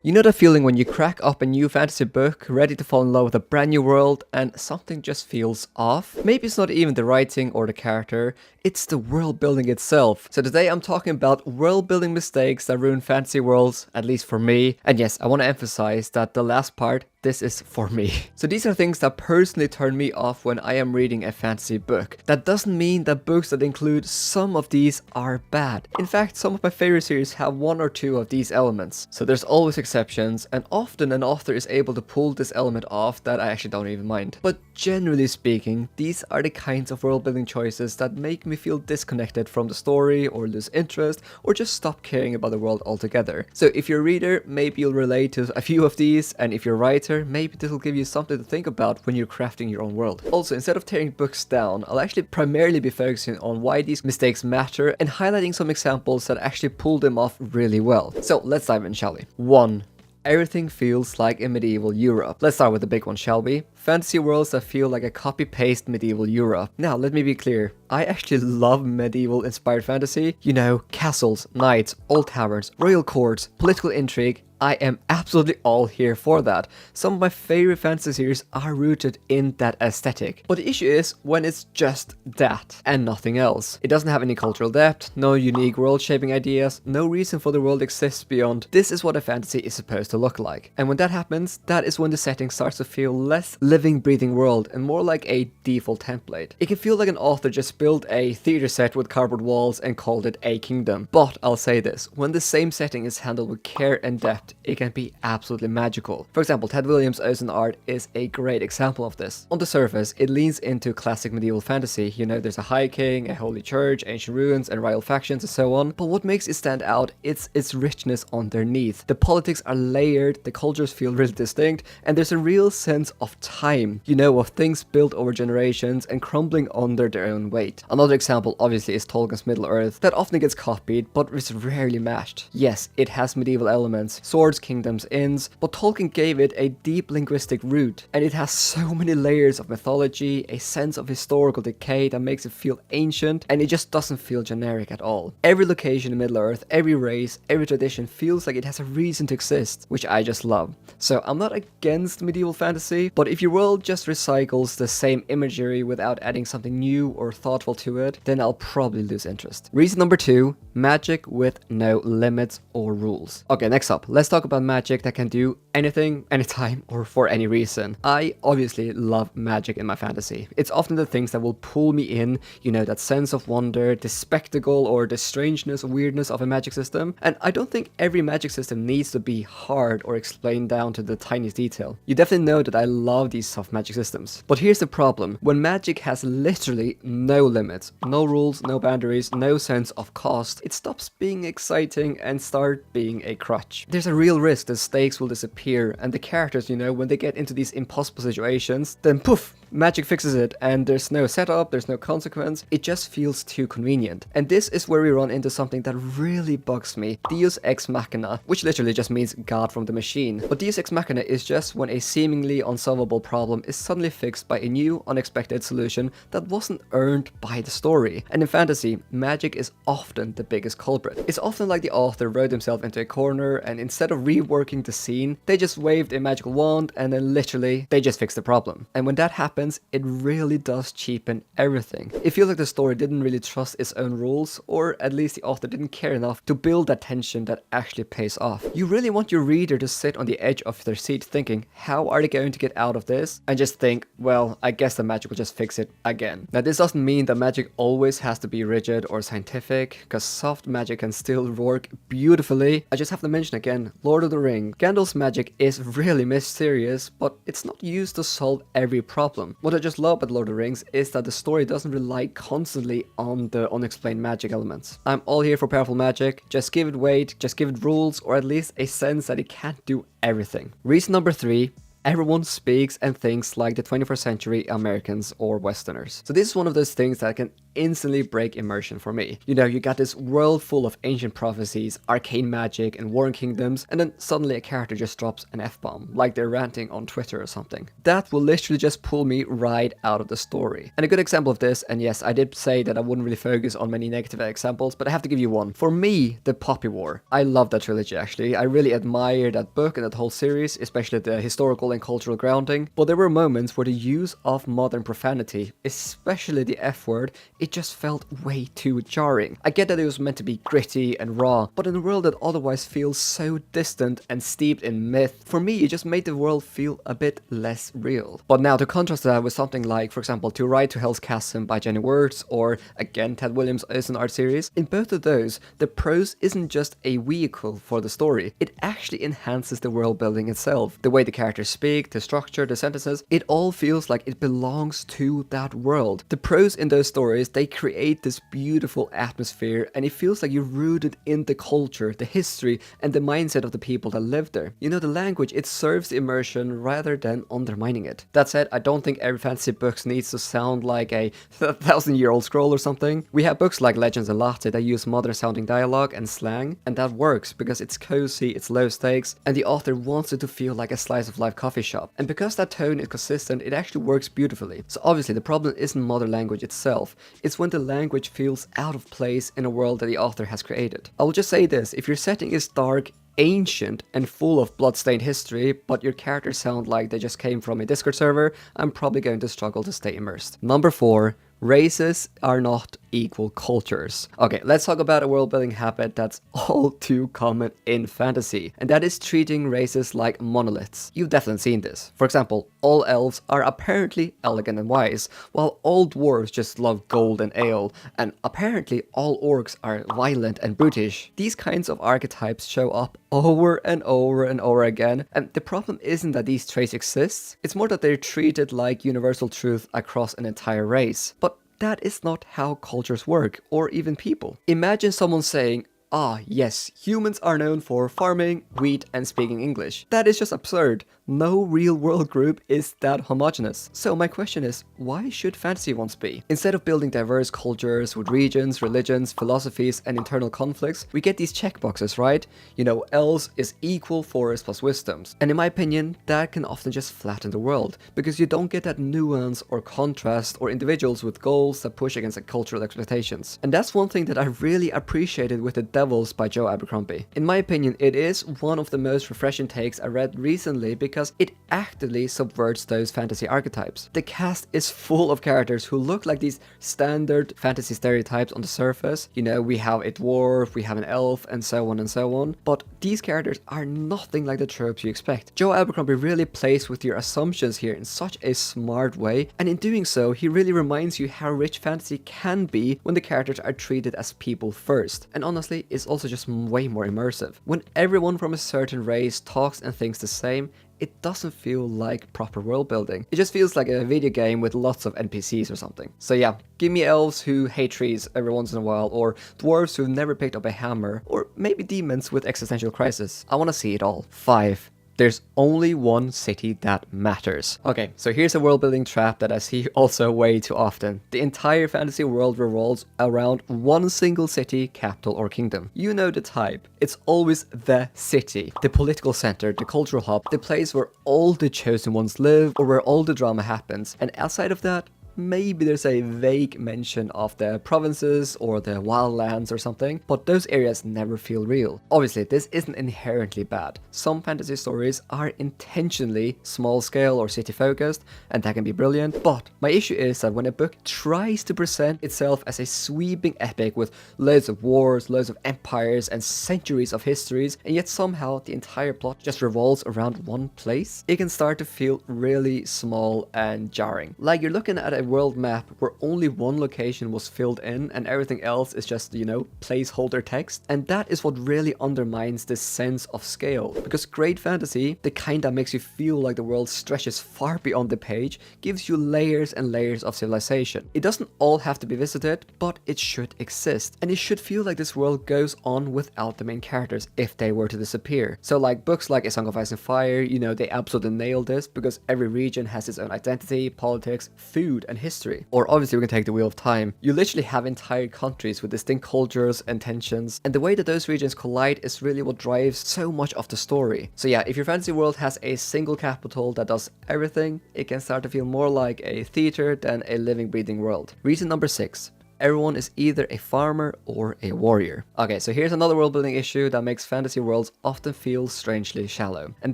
You know the feeling when you crack up a new fantasy book, ready to fall in love with a brand new world, and something just feels off? Maybe it's not even the writing or the character, it's the world building itself. So today I'm talking about world building mistakes that ruin fantasy worlds, at least for me. And yes, I want to emphasize that the last part, this is for me. So these are things that personally turn me off when I am reading a fantasy book. That doesn't mean that books that include some of these are bad. In fact, some of my favorite series have one or two of these elements. So there's always exceptions, and often an author is able to pull this element off that I actually don't even mind. But generally speaking, these are the kinds of world building choices that make me feel disconnected from the story, or lose interest, or just stop caring about the world altogether. So if you're a reader, maybe you'll relate to a few of these, and if you're a writer, maybe this will give you something to think about when you're crafting your own world. Also, instead of tearing books down, I'll actually primarily be focusing on why these mistakes matter and highlighting some examples that actually pull them off really well. So let's dive in, shall we? 1. Everything feels like in medieval Europe. Let's start with the big one, shall we? Fantasy worlds that feel like a copy-paste medieval Europe. Now, let me be clear. I actually love medieval-inspired fantasy. You know, castles, knights, old taverns, royal courts, political intrigue. I am absolutely all here for that. Some of my favorite fantasy series are rooted in that aesthetic. But the issue is when it's just that and nothing else. It doesn't have any cultural depth, no unique world-shaping ideas, no reason for the world exists beyond this is what a fantasy is supposed to look like. And when that happens, that is when the setting starts to feel less living, breathing world and more like a default template. It can feel like an author just built a theater set with cardboard walls and called it a kingdom. But I'll say this, when the same setting is handled with care and depth, it can be absolutely magical. For example, Ted Williams' Ocean Art is a great example of this. On the surface, it leans into classic medieval fantasy. You know, there's a high king, a holy church, ancient ruins, and rival factions and so on. But what makes it stand out is its richness underneath. The politics are layered, the cultures feel really distinct, and there's a real sense of time. You know, of things built over generations and crumbling under their own weight. Another example, obviously, is Tolkien's Middle-earth, that often gets copied, but is rarely matched. Yes, it has medieval elements, swords, kingdoms, inns, but Tolkien gave it a deep linguistic root, and it has so many layers of mythology, a sense of historical decay that makes it feel ancient, and it just doesn't feel generic at all. Every location in Middle-earth, every race, every tradition feels like it has a reason to exist, which I just love. So I'm not against medieval fantasy, but if your world just recycles the same imagery without adding something new or thoughtful to it, then I'll probably lose interest. Reason number 2, magic with no limits or rules. Okay, next up, let's talk about magic that can do anything, anytime, or for any reason. I obviously love magic in my fantasy. It's often the things that will pull me in, you know, that sense of wonder, the spectacle, or the strangeness or weirdness of a magic system. And I don't think every magic system needs to be hard or explained down to the tiniest detail. You definitely know that I love these soft magic systems. But here's the problem. When magic has literally no limits, no rules, no boundaries, no sense of cost, it stops being exciting and starts being a crutch. There's a real risk the stakes will disappear, and the characters, you know, when they get into these impossible situations, then poof, magic fixes it, and there's no setup, there's no consequence, it just feels too convenient. And this is where we run into something that really bugs me, Deus Ex Machina, which literally just means God from the machine. But Deus Ex Machina is just when a seemingly unsolvable problem is suddenly fixed by a new, unexpected solution that wasn't earned by the story. And in fantasy, magic is often the biggest culprit. It's often like the author wrote himself into a corner, and instead of reworking the scene, they just waved a magical wand, and then literally, they just fixed the problem. And when that happens, it really does cheapen everything. It feels like the story didn't really trust its own rules, or at least the author didn't care enough to build that tension that actually pays off. You really want your reader to sit on the edge of their seat thinking, how are they going to get out of this? And just think, well, I guess the magic will just fix it again. Now, this doesn't mean that magic always has to be rigid or scientific, because soft magic can still work beautifully. I just have to mention again, Lord of the Rings. Gandalf's magic is really mysterious, but it's not used to solve every problem. What I just love about Lord of the Rings is that the story doesn't rely constantly on the unexplained magic elements. I'm all here for powerful magic, just give it weight, just give it rules, or at least a sense that it can't do everything. Reason number 3, everyone speaks and thinks like the 21st century Americans or Westerners. So this is one of those things that can instantly break immersion for me. You know, you got this world full of ancient prophecies, arcane magic, and warring kingdoms, and then suddenly a character just drops an F-bomb, like they're ranting on Twitter or something. That will literally just pull me right out of the story. And a good example of this, and yes, I did say that I wouldn't really focus on many negative examples, but I have to give you one. For me, the Poppy War. I love that trilogy actually. I really admire that book and that whole series, especially the historical and cultural grounding, but there were moments where the use of modern profanity, especially the F word, it just felt way too jarring. I get that it was meant to be gritty and raw, but in a world that otherwise feels so distant and steeped in myth, for me it just made the world feel a bit less real. But now to contrast that with something like, for example, To Ride to Hell's Chasm by Jenny Wirtz, or again Ted Williams' is an art series, in both of those, the prose isn't just a vehicle for the story, it actually enhances the world building itself. The way the characters speak, the structure, the sentences, it all feels like it belongs to that world. The prose in those stories, they create this beautiful atmosphere, and it feels like you're rooted in the culture, the history, and the mindset of the people that live there. You know, the language, it serves the immersion rather than undermining it. That said, I don't think every fantasy book needs to sound like a 1,000-year-old scroll or something. We have books like Legends and Latte that use modern sounding dialogue and slang, and that works because it's cozy, it's low stakes, and the author wants it to feel like a slice of life coffee shop. And because that tone is consistent, it actually works beautifully. So obviously the problem isn't modern language itself, it's when the language feels out of place in a world that the author has created. I will just say this, if your setting is dark, ancient, and full of bloodstained history, but your characters sound like they just came from a Discord server, I'm probably going to struggle to stay immersed. Number 4. Races are not equal cultures. Okay, let's talk about a world building habit that's all too common in fantasy, and that is treating races like monoliths. You've definitely seen this. For example, all elves are apparently elegant and wise, while all dwarves just love gold and ale, and apparently all orcs are violent and brutish. These kinds of archetypes show up over and over and over again, and the problem isn't that these traits exist, it's more that they're treated like universal truth across an entire race. But that is not how cultures work, or even people. Imagine someone saying, "Ah, yes, humans are known for farming, wheat, and speaking English." That is just absurd. No real world group is that homogeneous. So my question is, why should fantasy ones be? Instead of building diverse cultures with regions, religions, philosophies, and internal conflicts, we get these checkboxes, right? You know, elves is equal forest plus wisdoms. And in my opinion, that can often just flatten the world, because you don't get that nuance or contrast or individuals with goals that push against the cultural expectations. And that's one thing that I really appreciated with The Devils by Joe Abercrombie. In my opinion, it is one of the most refreshing takes I read recently because it actively subverts those fantasy archetypes. The cast is full of characters who look like these standard fantasy stereotypes on the surface. You know, we have a dwarf, we have an elf, and so on and so on. But these characters are nothing like the tropes you expect. Joe Abercrombie really plays with your assumptions here in such a smart way, and in doing so, he really reminds you how rich fantasy can be when the characters are treated as people first. And honestly, it's also just way more immersive. When everyone from a certain race talks and thinks the same, it doesn't feel like proper world building. It just feels like a video game with lots of NPCs or something. So yeah, give me elves who hate trees every once in a while, or dwarves who've never picked up a hammer, or maybe demons with existential crisis. I want to see it all. 5. There's only one city that matters. Okay, so here's a world building trap that I see also way too often. The entire fantasy world revolves around one single city, capital, or kingdom. You know the type. It's always the city, the political center, the cultural hub, the place where all the chosen ones live or where all the drama happens. And outside of that, maybe there's a vague mention of the provinces or the wildlands or something, but those areas never feel real. Obviously, this isn't inherently bad. Some fantasy stories are intentionally small scale or city focused, and that can be brilliant, but my issue is that when a book tries to present itself as a sweeping epic with loads of wars, loads of empires, and centuries of histories, and yet somehow the entire plot just revolves around one place, it can start to feel really small and jarring. Like you're looking at a world map where only one location was filled in and everything else is just, you know, placeholder text. And that is what really undermines this sense of scale. Because great fantasy, the kind that makes you feel like the world stretches far beyond the page, gives you layers and layers of civilization. It doesn't all have to be visited, but it should exist. And it should feel like this world goes on without the main characters if they were to disappear. So like books like A Song of Ice and Fire, you know, they absolutely nailed this because every region has its own identity, politics, food, and and history. Or obviously we can take the Wheel of Time. You literally have entire countries with distinct cultures and tensions, and the way that those regions collide is really what drives so much of the story. So yeah, if your fantasy world has a single capital that does everything, it can start to feel more like a theater than a living, breathing world. Reason number 6. Everyone is either a farmer or a warrior. Okay, so here's another world building issue that makes fantasy worlds often feel strangely shallow. And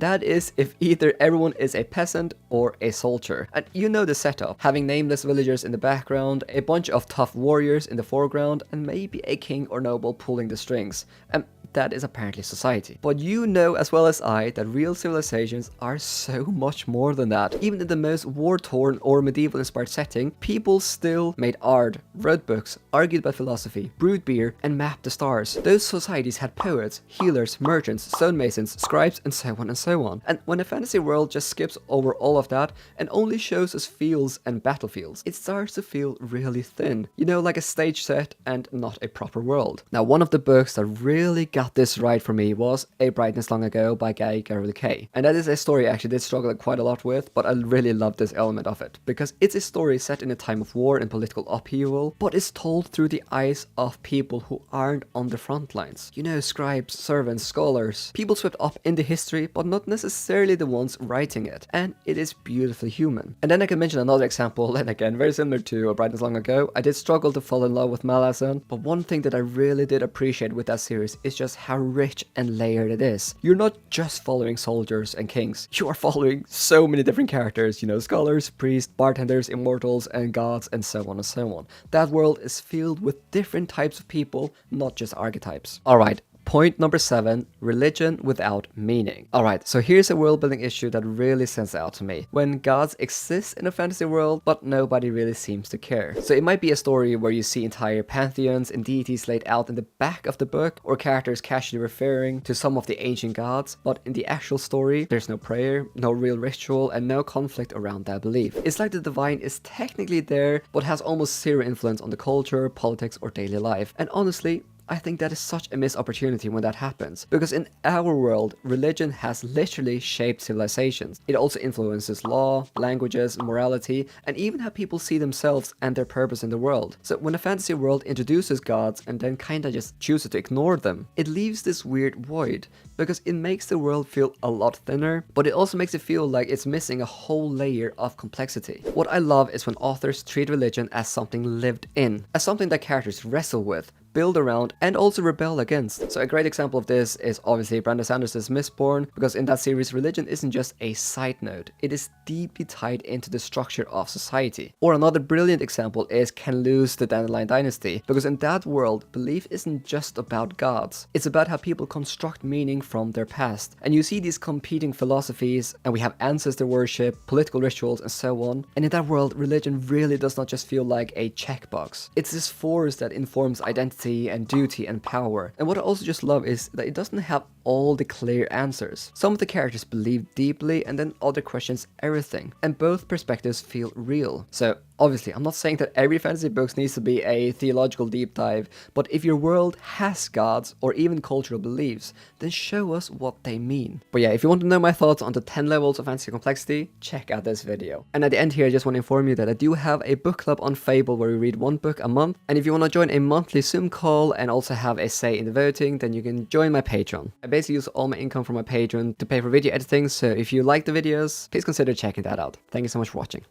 that is if either everyone is a peasant or a soldier. And you know the setup, having nameless villagers in the background, a bunch of tough warriors in the foreground, and maybe a king or noble pulling the strings. And that is apparently society. But you know as well as I that real civilizations are so much more than that. Even in the most war-torn or medieval-inspired setting, people still made art, wrote books, argued about philosophy, brewed beer, and mapped the stars. Those societies had poets, healers, merchants, stonemasons, scribes, and so on and so on. And when a fantasy world just skips over all of that and only shows us fields and battlefields, it starts to feel really thin. You know, like a stage set and not a proper world. Now, one of the books that really got this right for me was A Brightness Long Ago by Guy Garvey Kay. And that is a story I actually did struggle quite a lot with, but I really love this element of it, because it's a story set in a time of war and political upheaval, but it's told through the eyes of people who aren't on the front lines. You know, scribes, servants, scholars, people swept up into history, but not necessarily the ones writing it. And it is beautifully human. And then I can mention another example, and again, very similar to A Brightness Long Ago. I did struggle to fall in love with Malazan, but one thing that I really did appreciate with that series is just how rich and layered it is. You're not just following soldiers and kings, you are following so many different characters, you know, scholars, priests, bartenders, immortals, and gods, and so on and so on. That world is filled with different types of people, not just archetypes. Alright, point number 7, religion without meaning. Alright, so here's a world building issue that really stands out to me. When gods exist in a fantasy world, but nobody really seems to care. So it might be a story where you see entire pantheons and deities laid out in the back of the book, or characters casually referring to some of the ancient gods, but in the actual story, there's no prayer, no real ritual, and no conflict around that belief. It's like the divine is technically there, but has almost zero influence on the culture, politics, or daily life. And honestly, I think that is such a missed opportunity when that happens, because in our world, religion has literally shaped civilizations. It also influences law, languages, morality, and even how people see themselves and their purpose in the world. So when a fantasy world introduces gods and then kinda just chooses to ignore them, it leaves this weird void, because it makes the world feel a lot thinner, but it also makes it feel like it's missing a whole layer of complexity. What I love is when authors treat religion as something lived in, as something that characters wrestle with, build around, and also rebel against. So a great example of this is obviously Brandon Sanders's Mistborn, because in that series religion isn't just a side note, it is deeply tied into the structure of society. Or another brilliant example is Ken Liu's The Dandelion Dynasty, because in that world, belief isn't just about gods, it's about how people construct meaning from their past. And you see these competing philosophies, and we have ancestor worship, political rituals, and so on. And in that world, religion really does not just feel like a checkbox. It's this force that informs identity and duty and power. And what I also just love is that it doesn't have all the clear answers. Some of the characters believe deeply, and then other questions everything. And both perspectives feel real. So obviously, I'm not saying that every fantasy book needs to be a theological deep dive, but if your world has gods or even cultural beliefs, then show us what they mean. But yeah, if you want to know my thoughts on the 10 levels of fantasy complexity, check out this video. And at the end here, I just want to inform you that I do have a book club on Fable where we read one book a month. And if you want to join a monthly Zoom call and also have a say in the voting, then you can join my Patreon. I basically use all my income from my Patreon to pay for video editing, so if you like the videos, please consider checking that out. Thank you so much for watching.